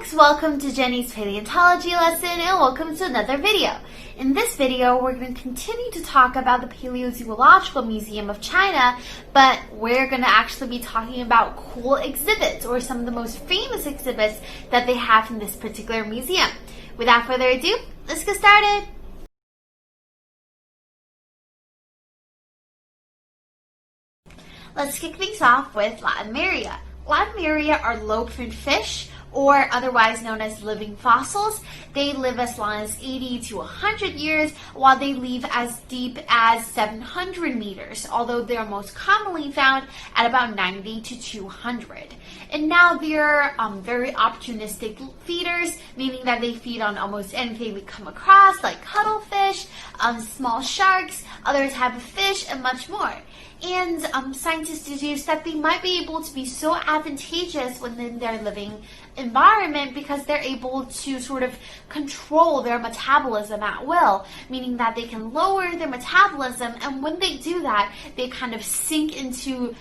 folks, welcome to Jenny's paleontology lesson and welcome to another video. In this video, we're going to continue to talk about the Paleozoological Museum of China, but we're going to actually be talking about cool exhibits or some of the most famous exhibits that they have in this particular museum. Without further ado, let's get started. Let's kick things off with Latimeria. Latimeria are low-fin fish, or otherwise known as living fossils. They live as long as 80 to 100 years, while they live as deep as 700 meters, although they are most commonly found at about 90 to 200. And now they're very opportunistic feeders, meaning that they feed on almost anything they come across, like cuttlefish, small sharks, other type of fish, and much more. And scientists deduce that they might be able to be so advantageous within their living environment because they're able to sort of control their metabolism at will, meaning that they can lower their metabolism, and when they do that, they kind of sink into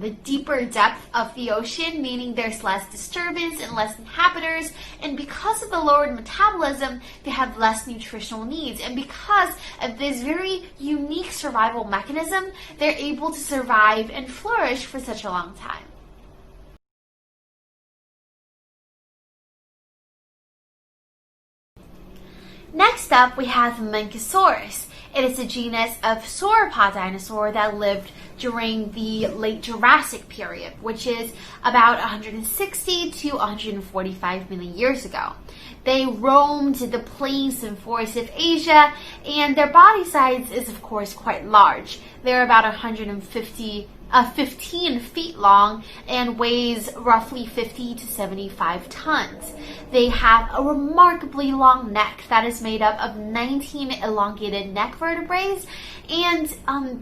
the deeper depth of the ocean, meaning there's less disturbance and less inhabitants, and because of the lowered metabolism, they have less nutritional needs, and because of this very unique survival mechanism, they're able to survive and flourish for such a long time. Next up, we have Mamenchisaurus. It is a genus of sauropod dinosaur that lived during the late Jurassic period, which is about 160 to 145 million years ago. They roamed the plains and forests of Asia, and their body size is of course quite large. They're about 15 feet long and weighs roughly 50 to 75 tons. They have a remarkably long neck that is made up of 19 elongated neck vertebrae, and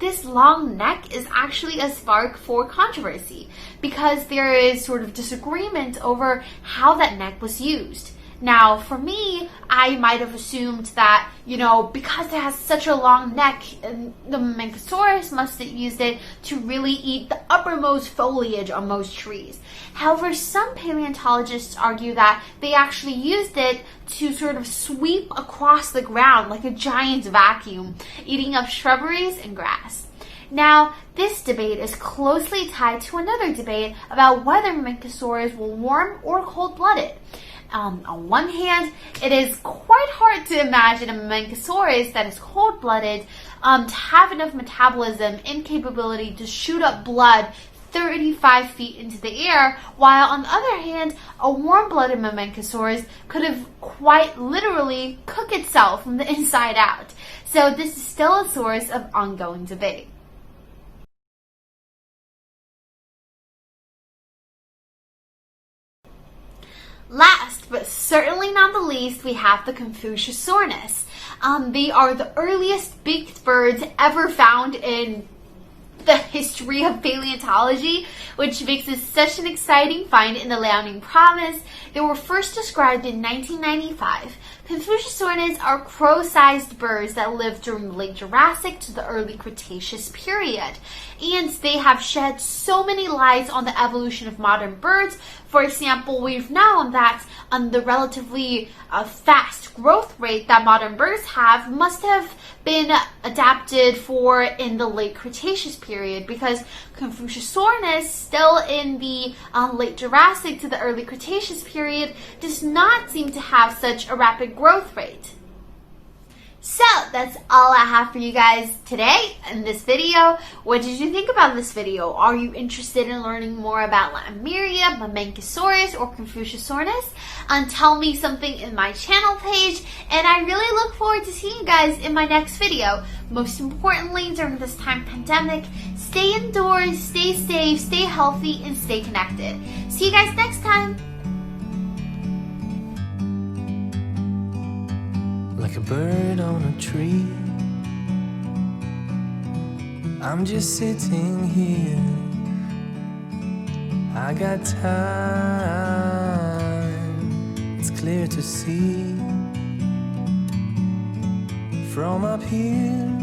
this long neck is actually a spark for controversy because there is sort of disagreement over how that neck was used. Now, for me, I might have assumed that, because it has such a long neck, the Mamenchisaurus must have used it to really eat the uppermost foliage on most trees. However, some paleontologists argue that they actually used it to sort of sweep across the ground like a giant vacuum, eating up shrubberies and grass. Now, this debate is closely tied to another debate about whether Mamenchisaurus were warm or cold-blooded. On one hand, it is quite hard to imagine a Mamenchisaurus that is cold-blooded to have enough metabolism and capability to shoot up blood 35 feet into the air, while on the other hand, a warm-blooded Mamenchisaurus could have quite literally cooked itself from the inside out. So this is still a source of ongoing debate. Last, but certainly not the least, we have the Confuciusornis. They are the earliest beaked birds ever found in the history of paleontology, which makes it such an exciting find in the Liaoning province. They were first described in 1995. Confuciusornis are crow-sized birds that lived during the late Jurassic to the early Cretaceous period. And they have shed so many lights on the evolution of modern birds. For example, we've known that the relatively fast growth rate that modern birds have must have been adapted for in the late Cretaceous period, because Confuciusornis, still in the late Jurassic to the early Cretaceous period, does not seem to have such a rapid growth rate. So that's all I have for you guys today in this video. What did you think about this video? Are you interested in learning more about Latimeria, Mamenchisaurus, or Confuciusornis? Tell me something in my channel page, and I really look forward to seeing you guys in my next video. Most importantly, during this time pandemic, stay indoors, stay safe, stay healthy, and stay connected. See you guys next time. Like a bird on a tree, I'm just sitting here. I got time, it's clear to see from up here.